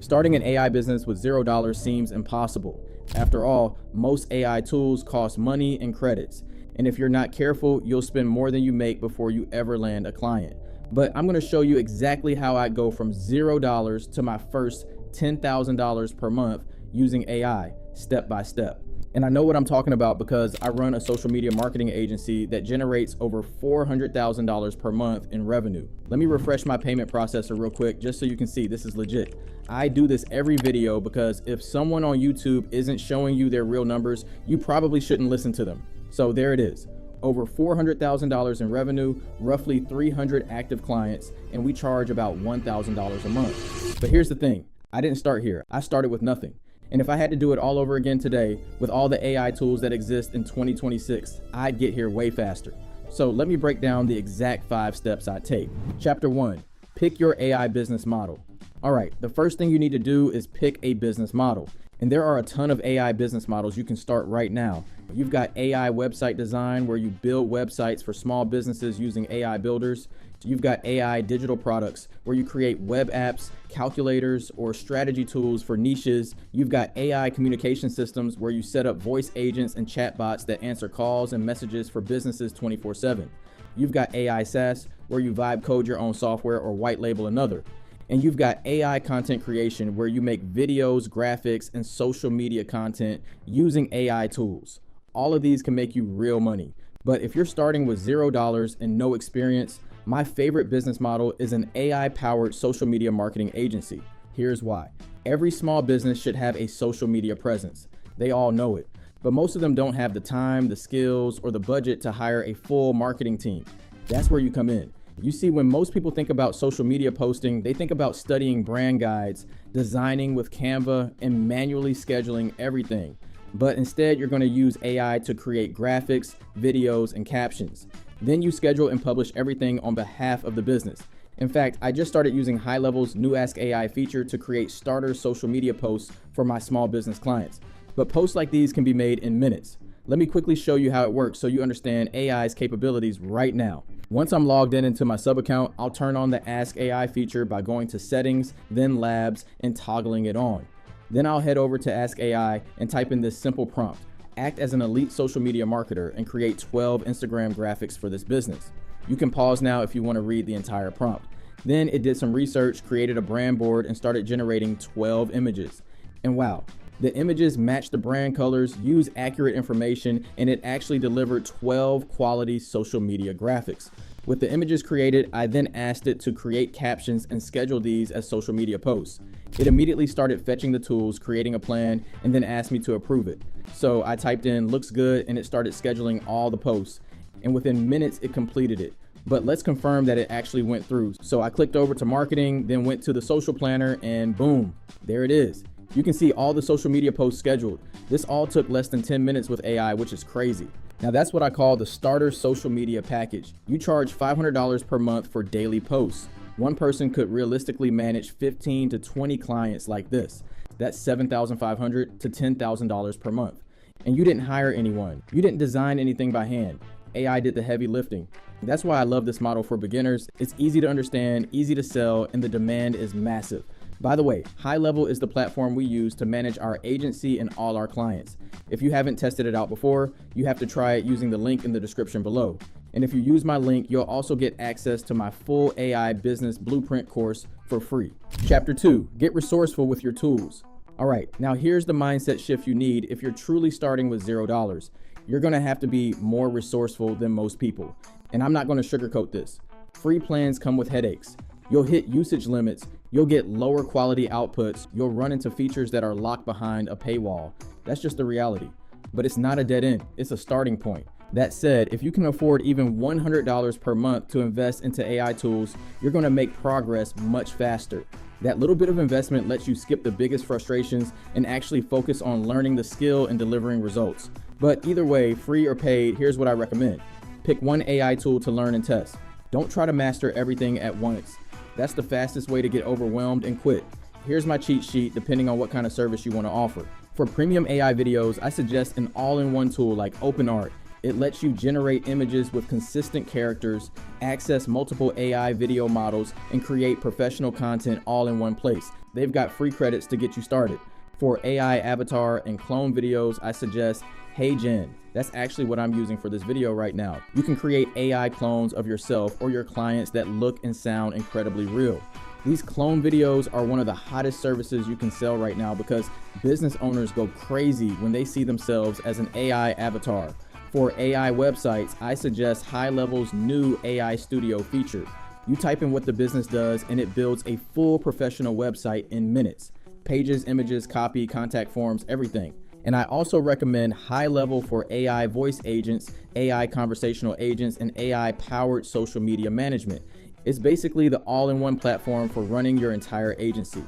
Starting an AI business with $0 seems impossible. After all, most AI tools cost money and credits. And if you're not careful, you'll spend more than you make before you ever land a client. But I'm going to show you exactly how I go from $0 to my first $10,000 per month using AI, step by step. And I know what I'm talking about because I run a social media marketing agency that generates over $400,000 per month in revenue. Let me refresh my payment processor real quick just so you can see this is legit. I do this every video because if someone on YouTube isn't showing you their real numbers, you probably shouldn't listen to them. So there it is. Over $400,000 in revenue, roughly 300 active clients, and we charge about $1,000 a month. But here's the thing, I didn't start here. I started with nothing. And if I had to do it all over again today with all the AI tools that exist in 2026, I'd get here way faster. So let me break down the exact 5 steps I take. Chapter 1, pick your AI business model. All right, the first thing you need to do is pick a business model. And there are a ton of AI business models you can start right now. You've got AI website design where you build websites for small businesses using AI builders. You've got AI digital products where you create web apps, calculators, or strategy tools for niches. You've got AI communication systems where you set up voice agents and chatbots that answer calls and messages for businesses 24/7. You've got AI SaaS where you vibe code your own software or white label another. And you've got AI content creation where you make videos, graphics, and social media content using AI tools. All of these can make you real money. But if you're starting with $0 and no experience, my favorite business model is an AI-powered social media marketing agency. Here's why. Every small business should have a social media presence. They all know it. But most of them don't have the time, the skills, or the budget to hire a full marketing team. That's where you come in. You see, when most people think about social media posting, they think about studying brand guides, designing with Canva, and manually scheduling everything. But instead, you're going to use AI to create graphics, videos, and captions. Then you schedule and publish everything on behalf of the business. In fact, I just started using High Level's new Ask AI feature to create starter social media posts for my small business clients. But posts like these can be made in minutes. Let me quickly show you how it works so you understand AI's capabilities right now. Once I'm logged into my sub account, I'll turn on the Ask AI feature by going to Settings, then Labs, and toggling it on. Then I'll head over to Ask AI and type in this simple prompt. Act as an elite social media marketer and create 12 Instagram graphics for this business. You can pause now if you want to read the entire prompt. Then it did some research, created a brand board, and started generating 12 images. And wow, the images match the brand colors, use accurate information, and it actually delivered 12 quality social media graphics. With the images created, I then asked it to create captions and schedule these as social media posts. It immediately started fetching the tools, creating a plan, and then asked me to approve it. So I typed in looks good and it started scheduling all the posts. And within minutes, it completed it. But let's confirm that it actually went through. So I clicked over to marketing, then went to the social planner, and boom, there it is. You can see all the social media posts scheduled. This all took less than 10 minutes with AI, which is crazy. Now that's what I call the starter social media package. You charge $500 per month for daily posts. One person could realistically manage 15 to 20 clients like this. That's $7,500 to $10,000 per month. And you didn't hire anyone. You didn't design anything by hand. AI did the heavy lifting. That's why I love this model for beginners. It's easy to understand, easy to sell, and the demand is massive. By the way, High Level is the platform we use to manage our agency and all our clients. If you haven't tested it out before, you have to try it using the link in the description below. And if you use my link, you'll also get access to my full AI business blueprint course for free. Chapter 2, get resourceful with your tools. All right, now here's the mindset shift you need if you're truly starting with $0. You're gonna have to be more resourceful than most people. And I'm not gonna sugarcoat this. Free plans come with headaches. You'll hit usage limits, you'll get lower quality outputs, you'll run into features that are locked behind a paywall. That's just the reality. But it's not a dead end, it's a starting point. That said, if you can afford even $100 per month to invest into AI tools, you're gonna make progress much faster. That little bit of investment lets you skip the biggest frustrations and actually focus on learning the skill and delivering results. But either way, free or paid, here's what I recommend. Pick one AI tool to learn and test. Don't try to master everything at once. That's the fastest way to get overwhelmed and quit. Here's my cheat sheet depending on what kind of service you want to offer. For premium AI videos, I suggest an all-in-one tool like OpenArt. It lets you generate images with consistent characters, access multiple AI video models, and create professional content all in one place. They've got free credits to get you started. For AI avatar and clone videos, I suggest HeyGen. That's actually what I'm using for this video right now. You can create AI clones of yourself or your clients that look and sound incredibly real. These clone videos are one of the hottest services you can sell right now because business owners go crazy when they see themselves as an AI avatar. For AI websites, I suggest High Level's new AI Studio feature. You type in what the business does and it builds a full professional website in minutes. Pages, images, copy, contact forms, everything. And I also recommend High Level for AI voice agents, AI conversational agents, and AI powered social media management. It's basically the all-in-one platform for running your entire agency.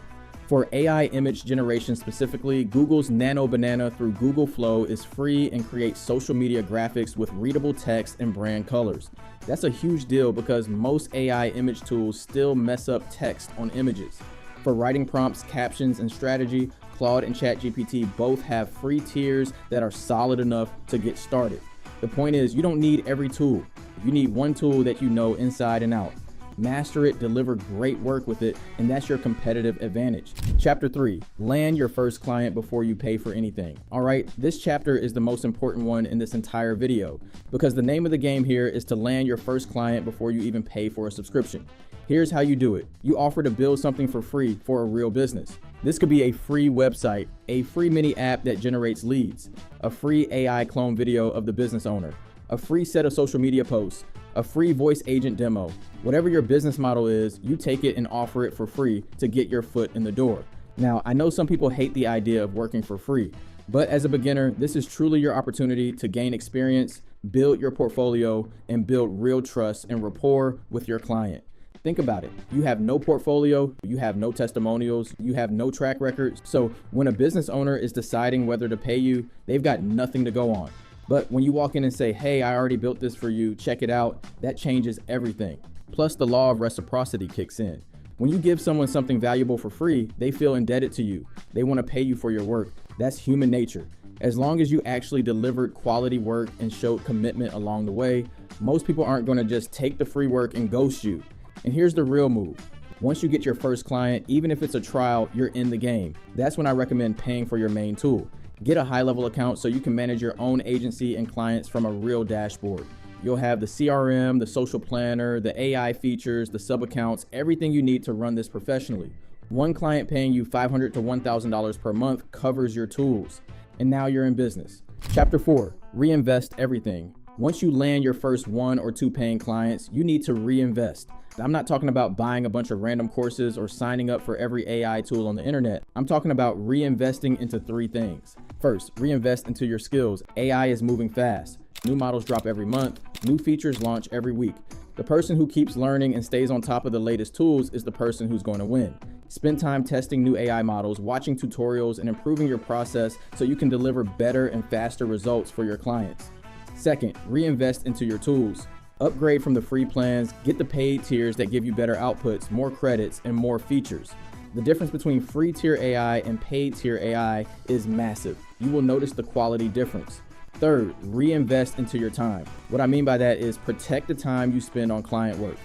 For AI image generation specifically, Google's Nano Banana through Google Flow is free and creates social media graphics with readable text and brand colors. That's a huge deal because most AI image tools still mess up text on images. For writing prompts, captions, and strategy, Claude and ChatGPT both have free tiers that are solid enough to get started. The point is, you don't need every tool. You need one tool that you know inside and out. Master it, deliver great work with it, and that's your competitive advantage. Chapter 3, land your first client before you pay for anything. All right, this chapter is the most important one in this entire video because the name of the game here is to land your first client before you even pay for a subscription. Here's how you do it. You offer to build something for free for a real business. This could be a free website, a free mini app that generates leads, a free AI clone video of the business owner, a free set of social media posts, a free voice agent demo. Whatever your business model is, you take it and offer it for free to get your foot in the door. Now, I know some people hate the idea of working for free, but as a beginner, this is truly your opportunity to gain experience, build your portfolio, and build real trust and rapport with your client. Think about it. You have no portfolio, you have no testimonials, you have no track record. So when a business owner is deciding whether to pay you, they've got nothing to go on. But when you walk in and say, hey, I already built this for you, check it out, that changes everything. Plus the law of reciprocity kicks in. When you give someone something valuable for free, they feel indebted to you. They want to pay you for your work. That's human nature. As long as you actually delivered quality work and showed commitment along the way, most people aren't going to just take the free work and ghost you. And here's the real move. Once you get your first client, even if it's a trial, you're in the game. That's when I recommend paying for your main tool. Get a high-level account so you can manage your own agency and clients from a real dashboard. You'll have the CRM, the social planner, the AI features, the sub-accounts, everything you need to run this professionally. One client paying you $500 to $1,000 per month covers your tools. And now you're in business. Chapter 4, reinvest everything. Once you land your first 1 or 2 paying clients, you need to reinvest. I'm not talking about buying a bunch of random courses or signing up for every AI tool on the internet. I'm talking about reinvesting into 3 things. First, reinvest into your skills. AI is moving fast. New models drop every month. New features launch every week. The person who keeps learning and stays on top of the latest tools is the person who's going to win. Spend time testing new AI models, watching tutorials, and improving your process so you can deliver better and faster results for your clients. Second, reinvest into your tools. Upgrade from the free plans, get the paid tiers that give you better outputs, more credits, and more features. The difference between free tier AI and paid tier AI is massive. You will notice the quality difference. Third, reinvest into your time. What I mean by that is protect the time you spend on client work.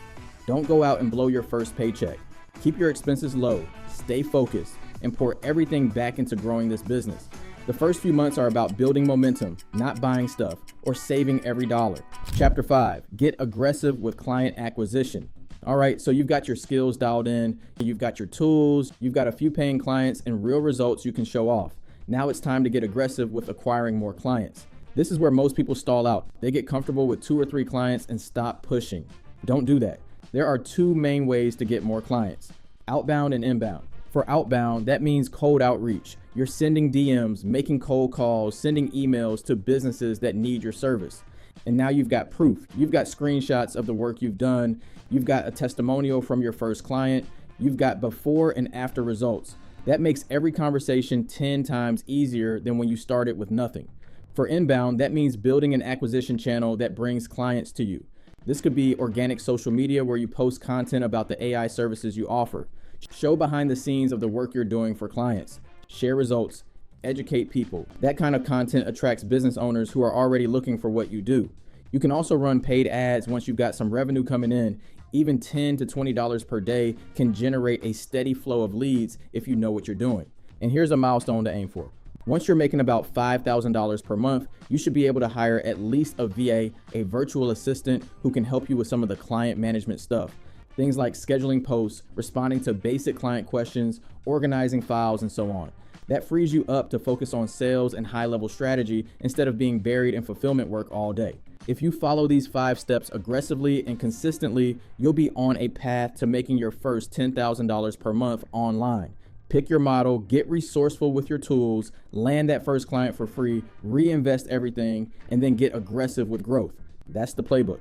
Don't go out and blow your first paycheck. Keep your expenses low, stay focused, and pour everything back into growing this business. The first few months are about building momentum, not buying stuff, or saving every dollar. Chapter 5, get aggressive with client acquisition. All right, so you've got your skills dialed in, you've got your tools, you've got a few paying clients and real results you can show off. Now it's time to get aggressive with acquiring more clients. This is where most people stall out. They get comfortable with 2 or 3 clients and stop pushing. Don't do that. There are 2 main ways to get more clients: outbound and inbound. For outbound, that means cold outreach. You're sending DMs, making cold calls, sending emails to businesses that need your service. And now you've got proof. You've got screenshots of the work you've done. You've got a testimonial from your first client. You've got before and after results. That makes every conversation 10 times easier than when you started with nothing. For inbound, that means building an acquisition channel that brings clients to you. This could be organic social media where you post content about the AI services you offer. Show behind the scenes of the work you're doing for clients. Share results. educate people. That kind of content attracts business owners who are already looking for what you do. You can also run paid ads once you've got some revenue coming in. Even $10 to $20 per day can generate a steady flow of leads if you know what you're doing. And here's a milestone to aim for. Once you're making about $5,000 per month, you should be able to hire at least a VA, a virtual assistant, who can help you with some of the client management stuff. Things like scheduling posts, responding to basic client questions, organizing files, and so on. That frees you up to focus on sales and high-level strategy instead of being buried in fulfillment work all day. If you follow these 5 steps aggressively and consistently, you'll be on a path to making your first $10,000 per month online. Pick your model, get resourceful with your tools, land that first client for free, reinvest everything, and then get aggressive with growth. That's the playbook.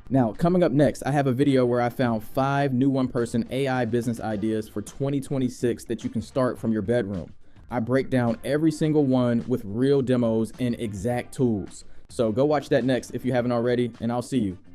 Now, coming up next, I have a video where I found 5 new one-person AI business ideas for 2026 that you can start from your bedroom. I break down every single one with real demos and exact tools. So go watch that next if you haven't already, and I'll see you.